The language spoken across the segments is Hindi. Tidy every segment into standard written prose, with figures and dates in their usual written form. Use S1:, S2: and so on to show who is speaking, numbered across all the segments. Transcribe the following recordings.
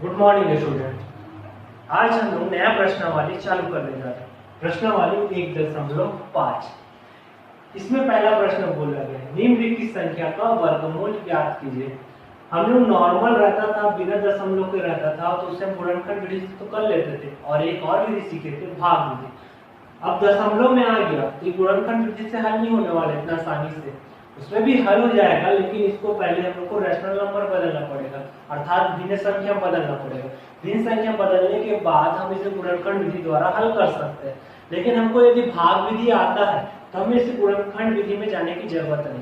S1: Good morning student. आज हम लोग नया प्रश्नावली चालू करने जा रहे हैं। प्रश्नावली 1.5। इसमें पहला प्रश्न बोला गया है, निम्नलिखित संख्या का वर्गमूल ज्ञात कीजिए। हम लोग नॉर्मल रहता था, बिना दशमलव के रहता था, तो उससे हम गुणनखंड विधि से तो कर लेते थे, और एक और विधि सीखे थे, भाग विधि। अब दशमलव में आ गया तो गुणनखंड विधि से हल नहीं होने वाला इतना आसानी से, उसमें भी हल हो जाएगा, लेकिन इसको पहले हम लोग को रैशनल नंबर बदलना पड़ेगा, अर्थात भिन्न संख्या बदलना पड़ेगा। भिन्न संख्या बदलने के बाद हम इसे गुणनखंड विधि द्वारा हल कर सकते हैं। लेकिन हमको यदि भाग विधि आता है तो हमें इसे गुणनखंड विधि में जाने की जरूरत नहीं,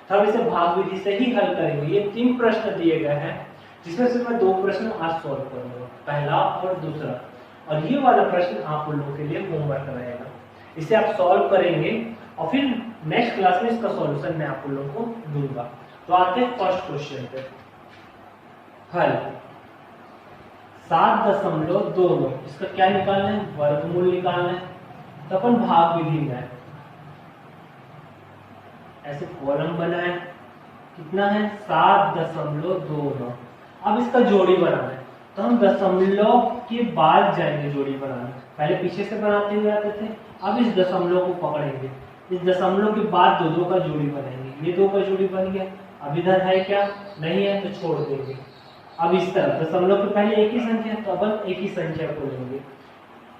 S1: तो हम इसे भाग विधि से ही हल करेंगे। ये 3 प्रश्न दिए गए हैं, जिसमें से मैं 2 प्रश्न आज सॉल्व करूंगा, पहला और दूसरा, और ये वाला प्रश्न आप लोगों के लिए होमवर्क रहेगा। इसे आप सॉल्व करेंगे और फिर नेक्स्ट क्लास में इसका सॉल्यूशन मैं आप लोगों को दूंगा। तो आते हैं फर्स्ट क्वेश्चन पे। हल 7.29, इसका क्या निकालना है? वर्गमूल निकालना है। तो अपन भाग विधि में ऐसे कॉलम बनाए, कितना है? 7.29। अब इसका जोड़ी बनाना है, तो हम दशमलव के बाद जाएंगे जोड़ी बनाने। पहले पीछे से बनाते हुए आते थे, अब इस दशमलव को पकड़ेंगे, इस दशमलव के बाद 2 का जोड़ी बनाएंगे। ये 2 का जोड़ी बन गया। अब इधर है क्या? नहीं है, तो छोड़ देंगे। अब इस तरफ दशमलव के पहले एक ही संख्या, तो अब एक ही संख्या को लेंगे।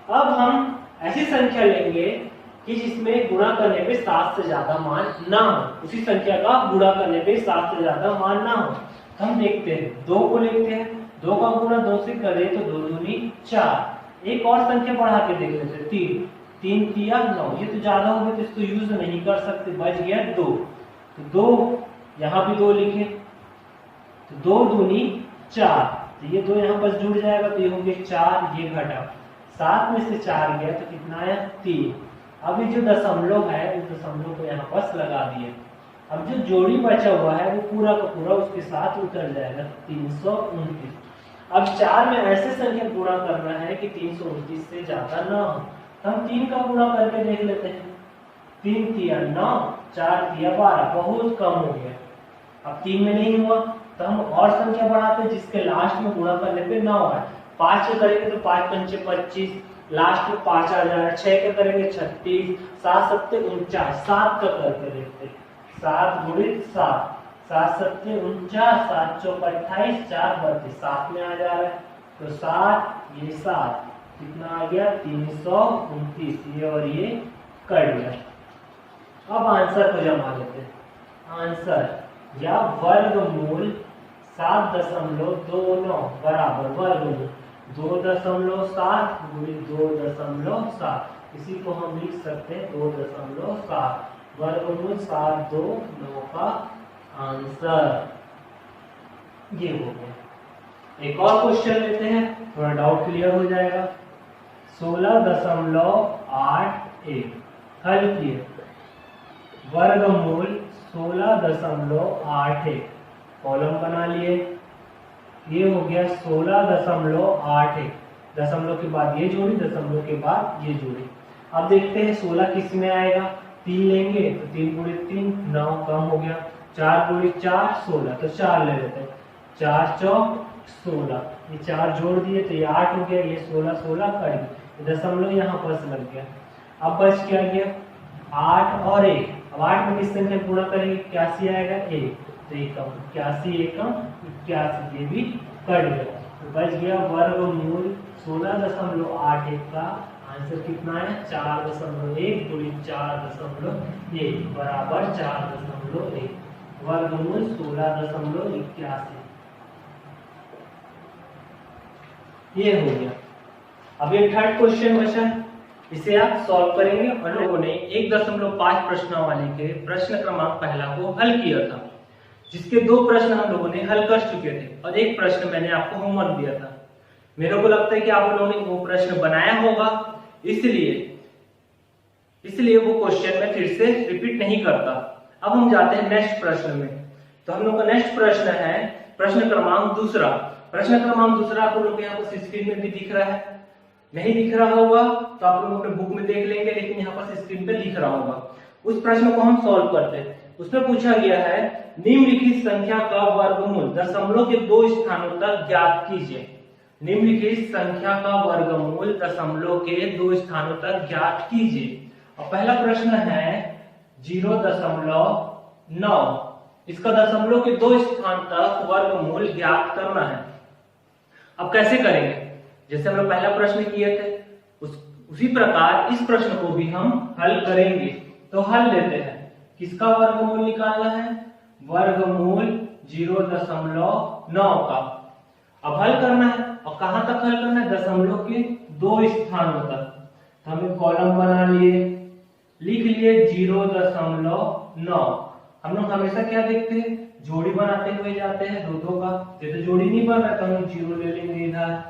S1: अब हम ऐसी संख्या लेंगे कि जिसमें गुणा करने पे 7 से ज्यादा मान ना हो, उसी संख्या का गुणा करने पे 7 से ज्यादा मान ना हो। तो हम देखते हैं 2 को लेते हैं, 2 का गुणा 2 से करें तो 2 दूनी 4। एक और संख्या बढ़ा के देख लेते हैं, 3 3 तिया 9। ये तो ज्यादा हो गया तो इसको यूज नहीं कर सकते, बच गया 2। तो 2 यहाँ भी 2 लिखे, तो 2 दूनी 4, तो ये 2 यहाँ पर जुड़ जाएगा, तो ये हो गया 4, ये घटा 7 में से 4 गया तो कितना आया? 3। अब ये जो दशमलव है उस दशमलव को यहाँ पर लगा दिए। अब जो जोड़ी बचा हुआ है वो पूरा का पूरा उसके साथ उतर जाएगा, 329। अब 4 में ऐसे संख्या गुणा करना है कि 329 से ज्यादा ना हो, तो हम 3 का गुणा करके देख लेते हैं। 3 तिया 9, 4 तिया 12, बहुत कम हो गया। अब 3 में नहीं हुआ तो हम और संख्या बढ़ाते हैं जिसके लास्ट में गुणा करने पे 9 है। 5 से करेंगे तो 5 पंचे 25, लास्ट में 5 आ जाएगा। 6 का करेंगे 36, 7 सत्ते 49, 7 का करके देखते हैं। 7 गुणित 7, 7 सत्ते 49, 7 चौक 28, 4 32, 7 में आ जा रहा है, तो 7 ये 7 कितना आ गया? 329। ये और ये कट गया। अब आंसर को जमा लेते हैं। आंसर या वर्गमूल 7.29 बराबर वर्गमूल 2.7 गुणित 2.7। इसी को हम लिख सकते हैं 2.7 वर्गमूल 729 का आंसर ये हो गया। एक और क्वेश्चन लेते हैं, थोड़ा डाउट क्लियर हो जाएगा। 16.81 हल किए, वर्गमूल 16.81, कॉलम बना लिए। ये हो गया 16.81, दशमलव के बाद ये जोड़ी, दशमलव के बाद ये जोड़ी। अब देखते हैं 16 किस में आएगा। 3 लेंगे तो 3 गुणित 3 9 कम हो गया, 4 गुणित 4 16, तो 4 ले लेते हैं। 4 चौक 16, ये 4 जोड़ दिए तो ये 8 हो गया, ये 16 16 कट गया, दशमलव यहाँ पर लग गया। अब बच क्या गया? 8 और 1। अब 8 में किस संख्या गुणा करेंगे? 81 आएगा, 1 तो 81 एकम 81, ये भी कट गया, तो बच गया वर्गमूल 16.81 का आंसर कितना है? 4.1 गुणित 4.1 बराबर 4.1, वर्गमूल 16.81। ये हो गया। अब ये थर्ड क्वेश्चन बचा है, इसे आप सॉल्व करेंगे। हम लोगों ने 1.5 प्रश्नावली के प्रश्न क्रमांक पहला को हल किया था, जिसके 2 प्रश्न हम लोगों ने हल कर चुके थे, और एक प्रश्न मैंने आपको होमवर्क दिया था। मेरे को लगता है कि आप लोगों ने वो प्रश्न बनाया होगा, इसलिए वो क्वेश्चन मैं फिर से रिपीट नहीं करता। अब हम जाते हैं नेक्स्ट प्रश्न में। तो हम लोग का नेक्स्ट प्रश्न है प्रश्न क्रमांक दूसरा। प्रश्न क्रमांक दूसरा आप लोगों के यहाँ पर स्क्रीन में भी दिख रहा है, नहीं दिख रहा होगा तो आप लोग अपने बुक में देख लेंगे, लेकिन यहाँ पर स्क्रीन पे दिख रहा होगा। उस प्रश्न को हम सॉल्व करते हैं। उसमें पूछा गया है निम्नलिखित संख्या का वर्गमूल दशमलव के 2 स्थानों तक ज्ञात कीजिए। निम्नलिखित संख्या का वर्गमूल दशमलव के 2 स्थानों तक ज्ञात कीजिए। और पहला प्रश्न है 0.9, इसका दशमलव के 2 स्थान तक वर्गमूल ज्ञात करना है। अब कैसे करेंगे? जैसे हम लोग पहला प्रश्न किए थे उसी प्रकार इस प्रश्न को भी हम हल करेंगे। तो हल लेते हैं, किसका वर्गमूल निकालना है? वर्गमूल 0.9 का। अब हल करना है, और कहां तक हल करना है? दशमलव के 2 स्थानों तक। तो हम एक कॉलम बना लिए, लिख लिए 0.9। हम लोग हमेशा क्या देखते हैं? जोड़ी बनाते हुए जाते हैं दो का। ये तो जोड़ी नहीं बन रहा तो हम लोग 0 ले लेंगे इधर।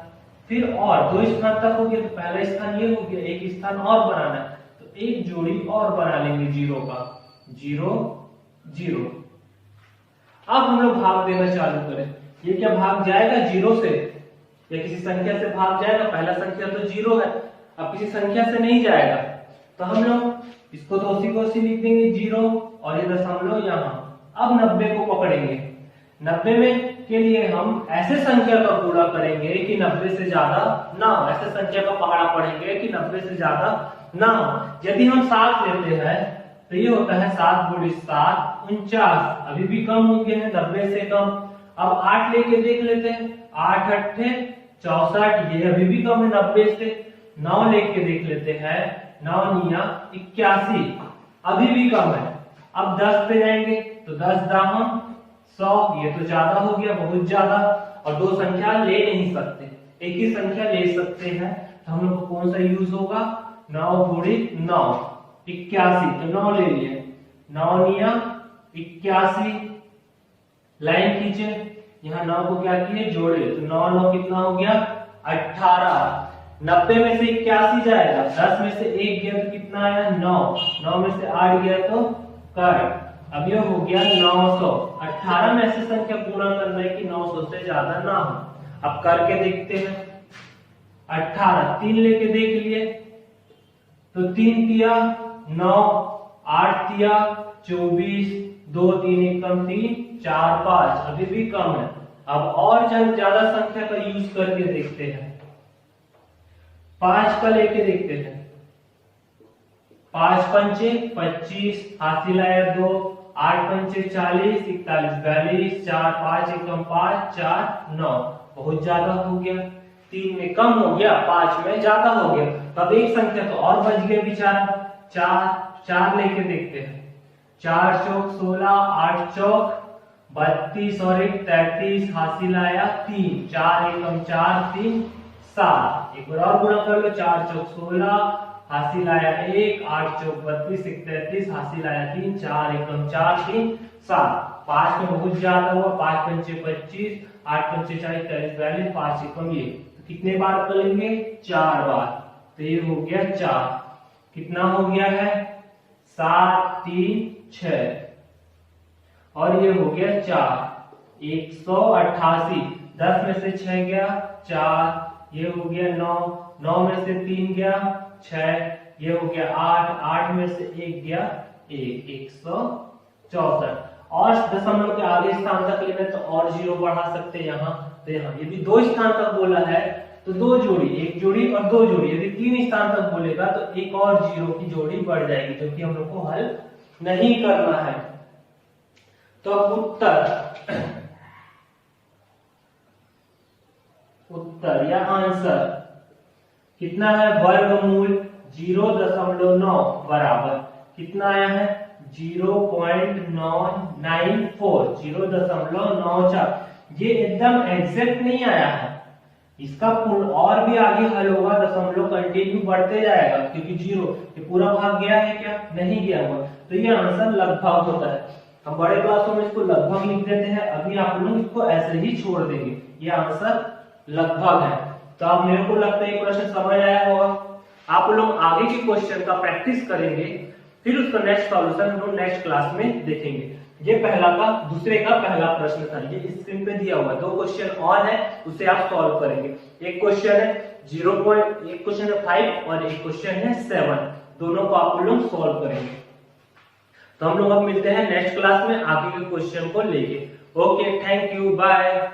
S1: फिर और 2 स्थान तक हो गया, तो पहला स्थान ये हो गया, एक स्थान और बनाना है तो एक जोड़ी और बना लेंगे 0 का। 0 0। अब हम लोग भाग देना चालू करें। ये क्या भाग जाएगा 0 से या किसी संख्या से भाग जाएगा? पहला संख्या तो 0 है, अब किसी संख्या से नहीं जाएगा। तो हम लोग इसको तो उसी को उसी लिख देंगे 0 और ये दशमलव यहाँ। अब 90 को पकड़ेंगे। 90 में के लिए हम ऐसे संख्या का गुणा करेंगे कि 90 से ज्यादा ना हो। ऐसे संख्या का पहाड़ा पढ़ेंगे कि 90 से ज्यादा ना हो। यदि हम 7 लेते हैं तो ये होता है 7 × 7 49, अभी भी कम हो गए हैं 90 से कम। अब 8 लेके देख लेते हैं, 8 8 64, ये अभी भी कम है 90 से। 9 लेके देख लेते हैं, 9 9 81, अभी भी कम है। अब 10 पे जाएंगे तो 10 दाहम 100, ये तो ज्यादा हो गया, बहुत ज्यादा। और 2 संख्या ले नहीं सकते, एक ही संख्या ले सकते हैं। तो हम लोग को कौन सा यूज होगा? 9 × 9 81, तो 9 ले लिए। 9 9 81, लाइन खींचे, यहाँ 9 को क्या किए? जोड़े, तो 9 9 कितना हो गया? 18। 90 में से 81 जाएगा, 10 में से 1 गया तो कितना आया? 9। 9 में से 8 गया तो कर। अब ये हो गया 900। 18 में ऐसी संख्या गुणा करना है कि 900 से ज्यादा ना हो। अब करके देखते हैं। 18, 3 लेके देख लिए तो 3 तिया 9, 8 तिया 24, 2 3 एकम 3, 4 5, अभी भी कम है। अब और ज्यादा संख्या का यूज करके देखते हैं। 5 का लेके देखते हैं। 5 पंचे 25, हासिल आया 2, 8 पंचे 40, 41 42, 4 5 एकम 5, 4 9, बहुत ज्यादा हो गया। 3 में कम हो गया, 5 में ज्यादा हो गया। तब एक संख्या तो और बच गया बेचारा। 4 लेके देखते हैं। 4 चौक 16, 8 चौक 32 और 1 33, हासिल आया 3, 4 एकम 4 3 7। एक बार और गुणा कर लो। 4 चौक 16, हासिल आया 1, 8 चौक 32, 1 33, हासिल आया 3, 4 एकम 4 3 7। 5 में बहुत ज्यादा हुआ, 5 पंचे 25, 8 पंचे 40, 43 42, 5 एकम ये। तो कितने बार करेंगे? 4 बार। तो ये हो गया 4। कितना हो गया है? 7 3 6 और ये हो गया 4 188। 10 में से 6 गया 4, ये हो गया 9, 9 में से 3 गया 6, ये हो गया 8, 8 में से 1 गया 1, 164। और दशमलव के आगे स्थान तक लेना तो और 0 बढ़ा सकते हैं यहाँ। तो यहाँ यदि 2 स्थान तक बोला है तो 2 जोड़ी, 1 जोड़ी और 2 जोड़ी। यदि 3 स्थान तक बोलेगा तो एक और 0 की जोड़ी बढ़ जाएगी, जो कि हम लोग को हल नहीं करना है। तो उत्तर या आंसर कितना है? वर्गमूल 0.9 बराबर कितना आया है? 0.994, 0.94। ये एकदम एग्जैक्ट नहीं आया है, इसका और भी आगे हल होगा। दशमलव कंटिन्यू बढ़ते जाएगा, क्योंकि 0 ये पूरा भाग गया है क्या? नहीं गया हुआ। तो ये आंसर लगभग होता है। हम बड़े क्लासों में इसको लगभग लिख देते हैं, अभी आप लोग इसको ऐसे ही छोड़ देंगे। ये आंसर लगभग है। तो अब मेरे को लगता है ये प्रश्न समझ आया होगा। आप लोग आगे के क्वेश्चन का प्रैक्टिस करेंगे, फिर उसका नेक्स्ट सॉल्यूशन हम लोग नेक्स्ट क्लास में देखेंगे। ये दूसरे का पहला प्रश्न था, ये स्क्रीन पे दिया हुआ। 2 क्वेश्चन और है, उसे आप सॉल्व करेंगे। एक क्वेश्चन है 0. एक क्वेश्चन है 5 और एक क्वेश्चन है 7। दोनों को आप लोग सॉल्व करेंगे। तो हम लोग अब मिलते हैं नेक्स्ट क्लास में आगे के क्वेश्चन को लेके। Okay, thank you, bye.